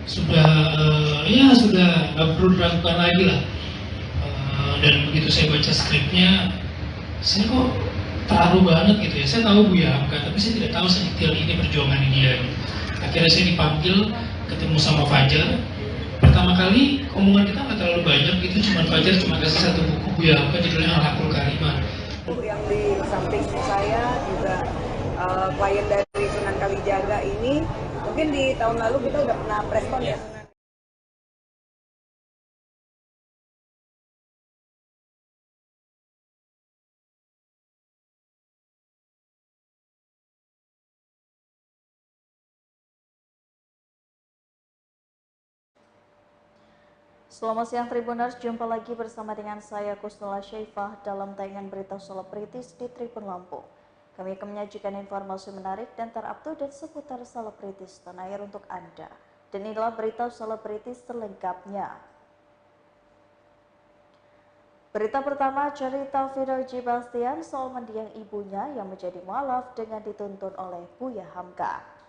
sudah ya sudah nggak perlu diragukan lagi lah. Dan begitu saya baca skripnya, saya kok terharu banget gitu ya. Saya tahu Buya Hamka, tapi saya tidak tahu sedetail ini perjuangan dia. Akhirnya saya dipanggil ketemu sama Fajar. Pertama kali omongan kita nggak terlalu banyak, itu cuma Fajar cuma kasih satu buku Buya Hamka judulnya Al-Haqul Karimah. Yang di samping saya juga klien dari Sunan Kalijaga ini, mungkin di tahun lalu kita udah pernah preskon ya. Selamat siang Tribuners, jumpa lagi bersama dengan saya Kusnula Syaifah dalam tayangan berita selebritis di Tribun Lampung. Kami akan menyajikan informasi menarik dan terupdate seputar selebritis tanah air untuk Anda. Dan inilah berita selebritis selengkapnya. Berita pertama, cerita Vino G. Bastian soal mendiang ibunya yang menjadi mualaf dengan dituntun oleh Buya Hamka.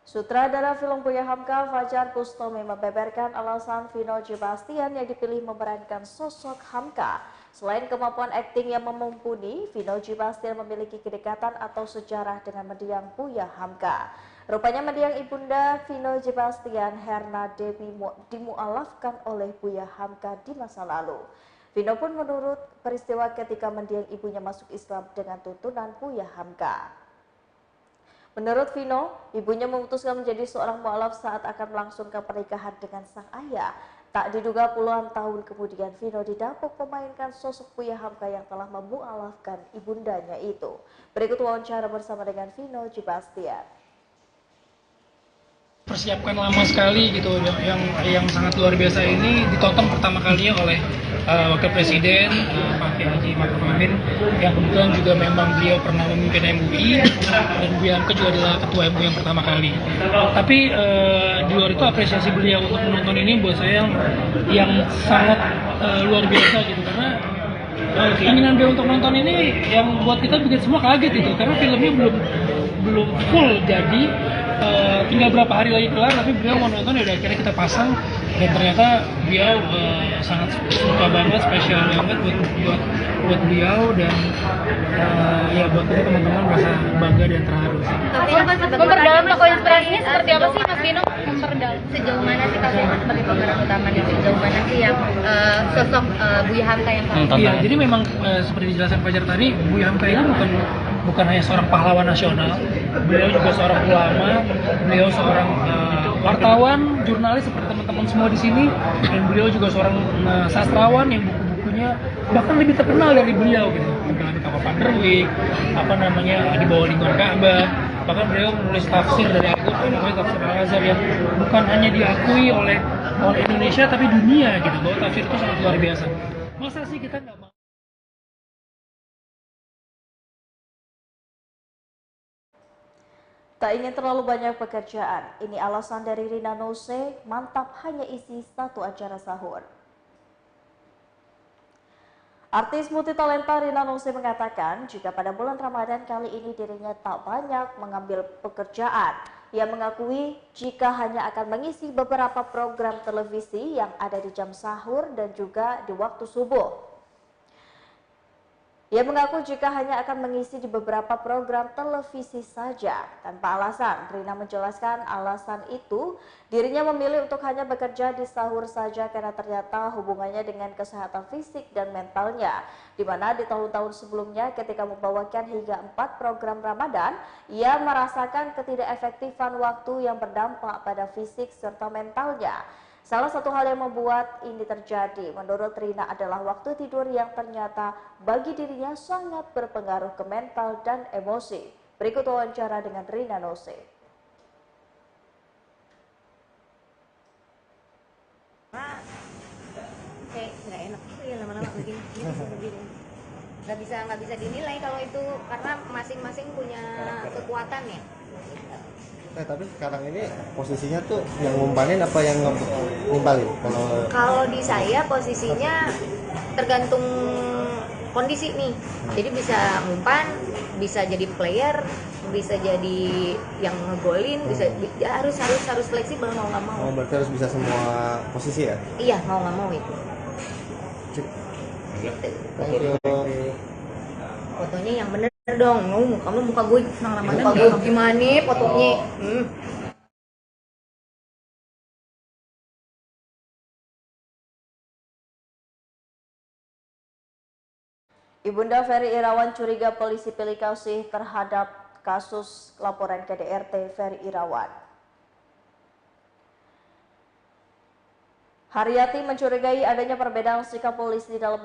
Sutradara film Buya Hamka, Fajar Bustami, membeberkan alasan Vino G. Bastian yang dipilih memerankan sosok Hamka. Selain kemampuan akting yang mumpuni, Vino G. Bastian memiliki kedekatan atau sejarah dengan mendiang Buya Hamka. Rupanya mendiang ibunda Vino G. Bastian, Herna Dewi, dimualafkan oleh Buya Hamka di masa lalu. Vino pun menurut peristiwa ketika mendiang ibunya masuk Islam dengan tuntunan Buya Hamka. Menurut Vino, ibunya memutuskan menjadi seorang mualaf saat akan melangsungkan pernikahan dengan sang ayah. Tak diduga puluhan tahun kemudian Vino didapuk memainkan sosok Buya Hamka yang telah memualafkan ibundanya itu. Berikut wawancara bersama dengan Vino G. Bastian. Persiapkan lama sekali gitu, yang sangat luar biasa ini ditonton pertama kalinya oleh Wakil Presiden Pak Haji Ma'ruf Amin, yang kebetulan juga memang beliau pernah memimpin MUI dan Buya Hamka juga adalah ketua MUI yang pertama kali. Tapi di luar itu apresiasi beliau untuk menonton ini buat saya yang sangat luar biasa gitu, karena keinginan beliau untuk nonton ini yang buat kita bikin semua kaget gitu, karena filmnya belum full jadi. Tinggal berapa hari lagi kelar, tapi beliau mau nonton, ya udah akhirnya kita pasang, dan ternyata beliau sangat suka banget, spesial banget buat beliau, dan ya buat kita teman-teman merasa bangga dan terharu. Tapi memperdalam tokoh inspirasinya seperti apa sih Mas Vino? Memperdalam sejauh mana sih Kak Vino sebagai pemeran utama, dan sejauh mana sih yang sosok Buya Hamka yang Iya, jadi memang seperti dijelaskan Fajar tadi, Buya Hamka ini bukan hanya seorang pahlawan nasional, beliau juga seorang ulama, beliau seorang wartawan, jurnalis seperti teman-teman semua di sini, dan beliau juga seorang sastrawan yang buku-bukunya bahkan lebih terkenal dari beliau gitu. Terkenal di Kapal Panderwik, di bawah lingkungan Ka'bah. Bahkan beliau menulis tafsir dari Al-Quran, namanya tafsir Al-Azhar, yang bukan hanya diakui oleh Indonesia tapi dunia gitu, bahwa tafsir itu sangat luar biasa. Masa sih kita nggak mau? Tak ingin terlalu banyak pekerjaan, ini alasan dari Rina Nose, mantap hanya isi satu acara sahur. Artis multitalenta Rina Nose mengatakan jika pada bulan Ramadan kali ini dirinya tak banyak mengambil pekerjaan. Ia mengakui jika hanya akan mengisi beberapa program televisi yang ada di jam sahur dan juga di waktu subuh. Ia mengaku jika hanya akan mengisi di beberapa program televisi saja. Tanpa alasan, Rina menjelaskan alasan itu dirinya memilih untuk hanya bekerja di sahur saja karena ternyata hubungannya dengan kesehatan fisik dan mentalnya. Di mana di tahun-tahun sebelumnya ketika membawakan hingga 4 program Ramadan, ia merasakan ketidakefektifan waktu yang berdampak pada fisik serta mentalnya. Salah satu hal yang membuat ini terjadi menurut Rina adalah waktu tidur yang ternyata bagi dirinya sangat berpengaruh ke mental dan emosi. Berikut wawancara dengan Rina Nose. Kayak nggak enak, ya lama-lama begini. Nggak bisa dinilai kalau itu, karena masing-masing punya kekuatan ya. Tapi sekarang ini posisinya tuh yang ngumpanin apa yang nimpalin? Kalau di saya posisinya tergantung kondisi nih. Jadi bisa umpan, bisa jadi player, bisa jadi yang ngegolin, bisa ya harus fleksibel mau nggak mau. Oh, berarti harus bisa semua posisi ya? Iya, mau nggak mau itu. Cip. Gitu. Foto. Fotonya yang bener dong. Kamu muka gue gimana fotonya? Ibunda Ferry Irawan curiga polisi pilih kasih terhadap kasus laporan KDRT Ferry Irawan. Haryati mencurigai adanya perbedaan sikap polisi dalam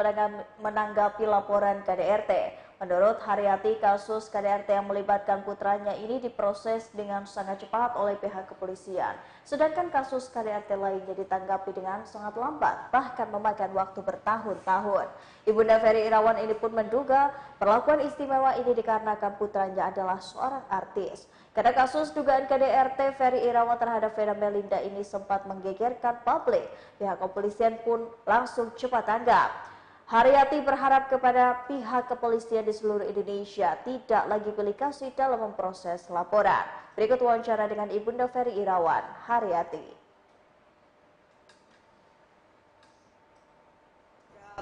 menanggapi laporan KDRT. Menurut Haryati, kasus KDRT yang melibatkan putranya ini diproses dengan sangat cepat oleh pihak kepolisian. Sedangkan kasus KDRT lainnya ditanggapi dengan sangat lambat, bahkan memakan waktu bertahun-tahun. Ibunda Ferry Irawan ini pun menduga perlakuan istimewa ini dikarenakan putranya adalah seorang artis. Karena kasus dugaan KDRT Ferry Irawan terhadap Vena Melinda ini sempat menggegerkan publik, pihak kepolisian pun langsung cepat tanggap. Haryati berharap kepada pihak kepolisian di seluruh Indonesia tidak lagi pilih kasih dalam memproses laporan. Berikut wawancara dengan Ibunda Ferry Irawan, Haryati.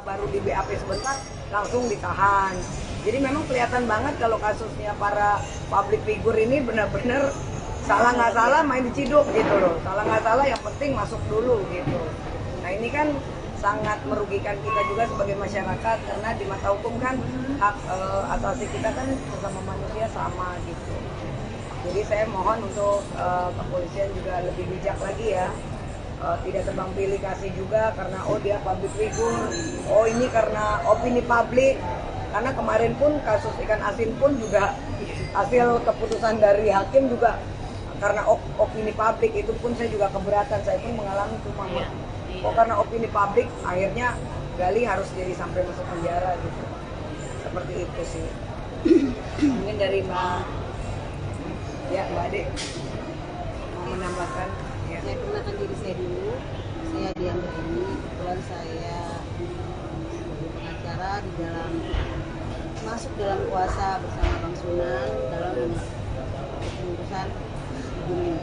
Baru di BAP sebentar langsung ditahan. Jadi memang kelihatan banget kalau kasusnya para public figure ini benar-benar salah nggak salah main diciduk gitu loh. Salah nggak salah yang penting masuk dulu gitu. Nah ini kan sangat merugikan kita juga sebagai masyarakat karena di mata hukum kan hak asasi kita kan sesama manusia sama gitu. Jadi saya mohon untuk kepolisian juga lebih bijak lagi ya, tidak tebang pilih kasih juga karena oh dia public figure, oh ini karena opini publik. Karena kemarin pun kasus ikan asin pun juga hasil keputusan dari hakim juga karena opini publik, itu pun saya juga keberatan, saya pun mengalami itu mama. Oh karena opini publik akhirnya Gali harus jadi sampai masuk penjara gitu. Seperti itu sih. Mungkin dari Mbak Ade mau menambahkan ya. Saya kenalkan diri saya dulu. Saya Dian Ini. Kebetulan saya pengacara di dalam masuk dalam kuasa bersama Bang Sunan dalam pengurusan Bumi.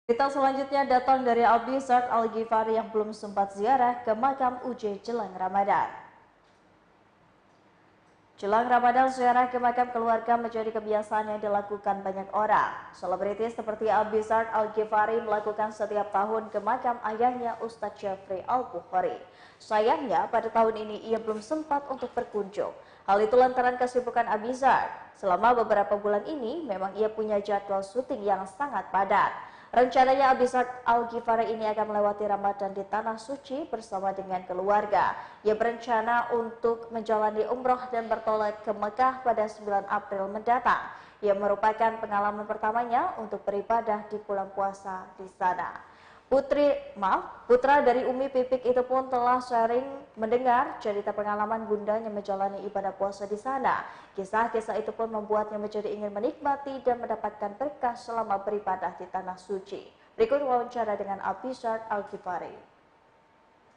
Berita selanjutnya datang dari Abi Zard Al-Ghifari yang belum sempat ziarah ke makam UJ jelang Ramadan. Jelang Ramadan, ziarah ke makam keluarga menjadi kebiasaan yang dilakukan banyak orang. Selebritis seperti Abi Zard Al-Ghifari melakukan setiap tahun ke makam ayahnya Ustadz Jeffrey Al-Bukhari. Sayangnya, pada tahun ini ia belum sempat untuk berkunjung. Hal itu lantaran kesibukan Abi Zard. Selama beberapa bulan ini, memang ia punya jadwal syuting yang sangat padat. Rencananya Abi Zard Al-Ghifari ini akan melewati Ramadan di Tanah Suci bersama dengan keluarga. Ia berencana untuk menjalani umroh dan bertolak ke Mekah pada 9 April mendatang. Ia merupakan pengalaman pertamanya untuk beribadah di bulan puasa di sana. Putra dari Umi Pipik itu pun telah sering mendengar cerita pengalaman bundanya menjalani ibadah puasa di sana. Kisah-kisah itu pun membuatnya menjadi ingin menikmati dan mendapatkan berkah selama beribadah di Tanah Suci. Berikut wawancara dengan Abi Zard Al-Ghifari.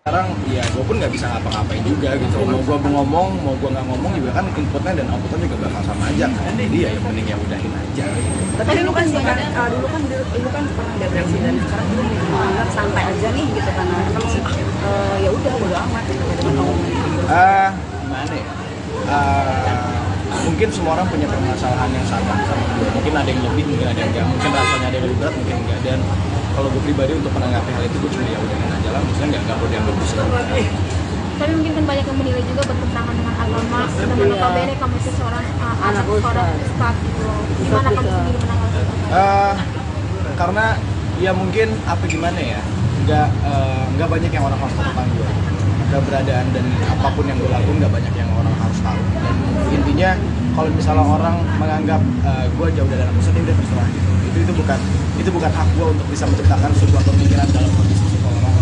Sekarang ya gue pun nggak bisa ngapa-ngapain juga gitu, mau gue ngomong mau gue nggak ngomong juga kan inputnya dan outputnya juga bakal sama aja kan, jadi ya yang penting ya udahin aja. Tapi dulu kan pernah ada presiden, sekarang dulu menganggap santai aja nih gitu kan, ya udah bodo amat gitu dengan gimana ya, mungkin semua orang punya permasalahan yang sama gue, mungkin ada yang lebih, mungkin ada yang enggak, mungkin rasanya ada yang lebih berat, mungkin enggak. Dan kalau gue pribadi untuk menanggapi hal itu gue cuma ya udahin aja lah, maksudnya nggak perlu dianggap besar. Tapi mungkin kan banyak yang menilai juga bertentangan dengan agama, dan notabene kamu itu seorang anak ustaz gitu. Gimana kamu sendiri menanggapi itu? Karena ya mungkin apa gimana ya, nggak banyak yang orang harus tahu tentang gue, keberadaan dan apapun yang gue lakukan nggak banyak yang orang harus tahu. Dan intinya kalau misalnya orang menganggap gue jauh dari anak ustaz, udah terserah gitu. Itu bukan hak gue untuk bisa menciptakan sebuah pemikiran dalam kondisi seseorang.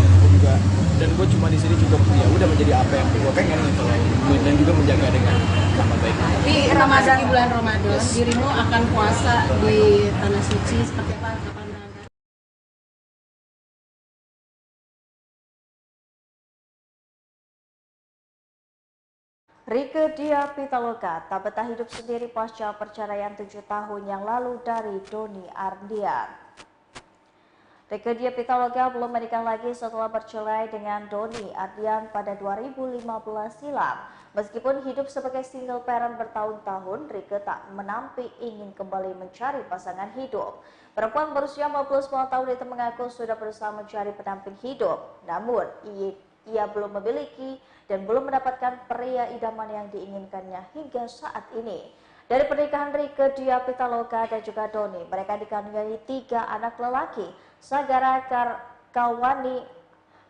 Dan gue cuma di sini juga ya udah menjadi apa yang gue pengen gitu loh, dan juga menjaga dengan nama baik. Tapi Ramadan di bulan Ramadan, dirimu akan puasa di Tanah Suci seperti apa? Rieke Diah Pitaloka tak betah hidup sendiri pasca perceraian 7 tahun yang lalu dari Doni Ardian. Rieke Diah Pitaloka belum menikah lagi setelah bercerai dengan Doni Ardian pada 2015 silam. Meskipun hidup sebagai single parent bertahun-tahun, Rieke tak menampik ingin kembali mencari pasangan hidup. Perempuan berusia 49 tahun itu mengaku sudah berusaha mencari pendamping hidup, namun ia belum memiliki dan belum mendapatkan pria idaman yang diinginkannya hingga saat ini. Dari pernikahan Rieke Diah Pitaloka dan juga Doni, mereka dikaruniai 3 anak lelaki, Sagara Kawani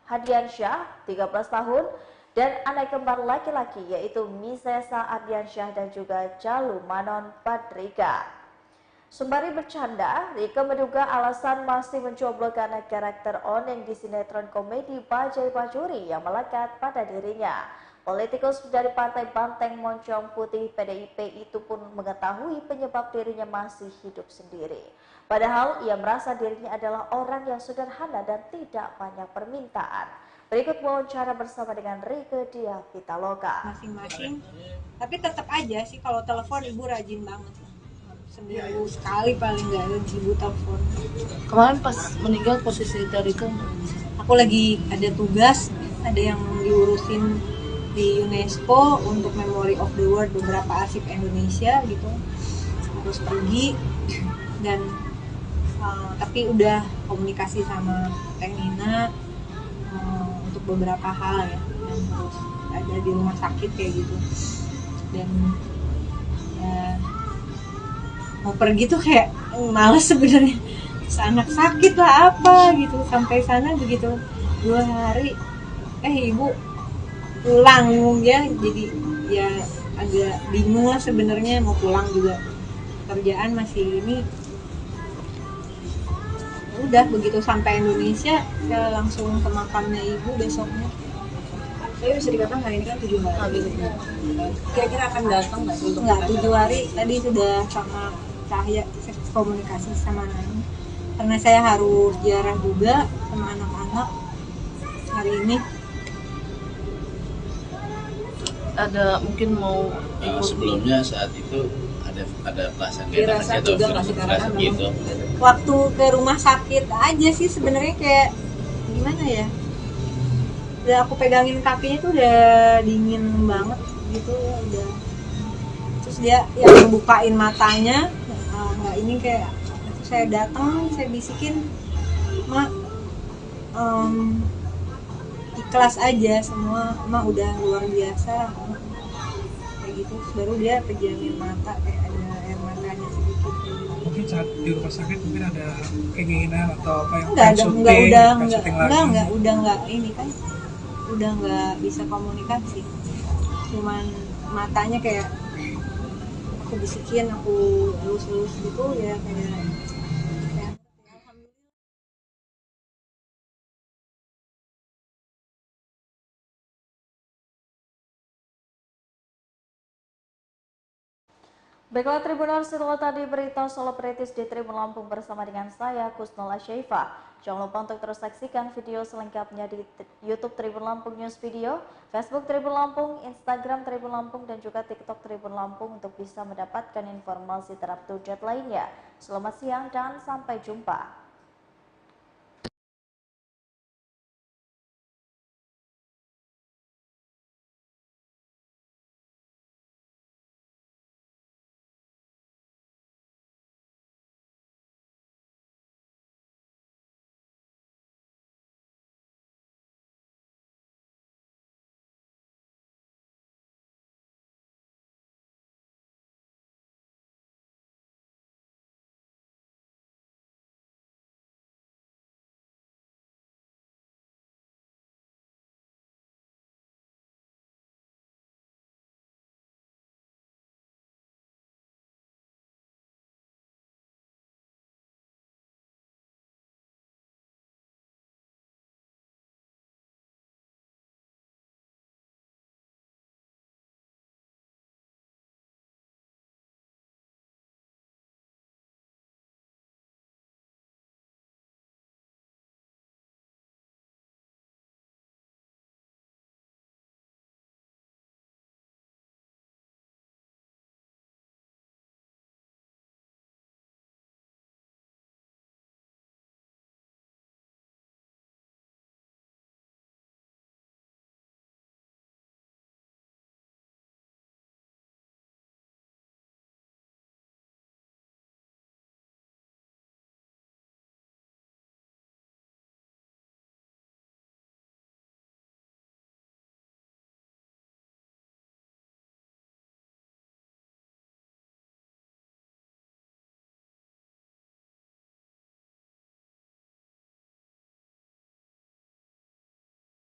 Hadiansyah 13 tahun dan anak kembar laki-laki yaitu Misesa Ardiansyah dan juga Jalu Manon Badrika. Sembari bercanda, Rieke menduga alasan masih mencoba karena karakter Oneng di sinetron komedi Bajai Bajuri yang melekat pada dirinya. Politikus dari Partai Banteng Moncong Putih PDIP itu pun mengetahui penyebab dirinya masih hidup sendiri. Padahal ia merasa dirinya adalah orang yang sederhana dan tidak banyak permintaan. Berikut wawancara bersama dengan Rieke Diah Pitaloka. Masing-masing, tapi tetap aja sih kalau telepon ibu rajin banget. Seminggu sekali paling nggak ada ibu telepon. Kemarin pas meninggal posisi dari ke Aku lagi ada tugas, ada yang diurusin di UNESCO untuk Memory of the World beberapa arsip Indonesia gitu, harus pergi dan tapi udah komunikasi sama Teh Nina untuk beberapa hal ya, yang harus ada di rumah sakit kayak gitu dan ya mau pergi tuh kayak males sebenarnya, anak sakit lah apa gitu, sampai sana begitu 2 hari ibu pulang ya, jadi ya agak bingung lah sebenarnya mau pulang juga, kerjaan masih ini. Udah begitu sampai Indonesia saya langsung ke makamnya ibu besoknya. Tapi bisa dikatakan hari ini kan 7 hari. Kira-kira akan datang nggak sih? Enggak, 7 hari tadi sudah sama Cahya komunikasi sama Nani. Karena saya harus ziarah juga sama anak-anak hari ini. ada mungkin mau ikut sebelumnya saat itu ada perasaan Dirasa atau juga nggak sih, karena kan gitu. Waktu ke rumah sakit aja sih sebenarnya kayak gimana ya? Udah aku pegangin kakinya tuh udah dingin banget gitu udah. Terus dia yang ngebukain matanya, nggak ini kayak saya datang saya bisikin, "Mak, ikhlas aja semua, Mak udah luar biasa." Kayak gitu. Terus baru dia pejamkan mata kayak ada air matanya sedikit kayak gitu. Mungkin saat di rumah sakit mungkin ada keinginan atau apa yang Enggak udah nggak bisa komunikasi, cuman matanya kayak aku bisikin, aku elus-elus gitu ya kayak Baiklah Tribuners, setelah tadi berita selebritis di Tribun Lampung bersama dengan saya Kusnala Syaifa. Jangan lupa untuk terus saksikan video selengkapnya di YouTube Tribun Lampung News Video, Facebook Tribun Lampung, Instagram Tribun Lampung, dan juga TikTok Tribun Lampung untuk bisa mendapatkan informasi terupdate lainnya. Selamat siang dan sampai jumpa.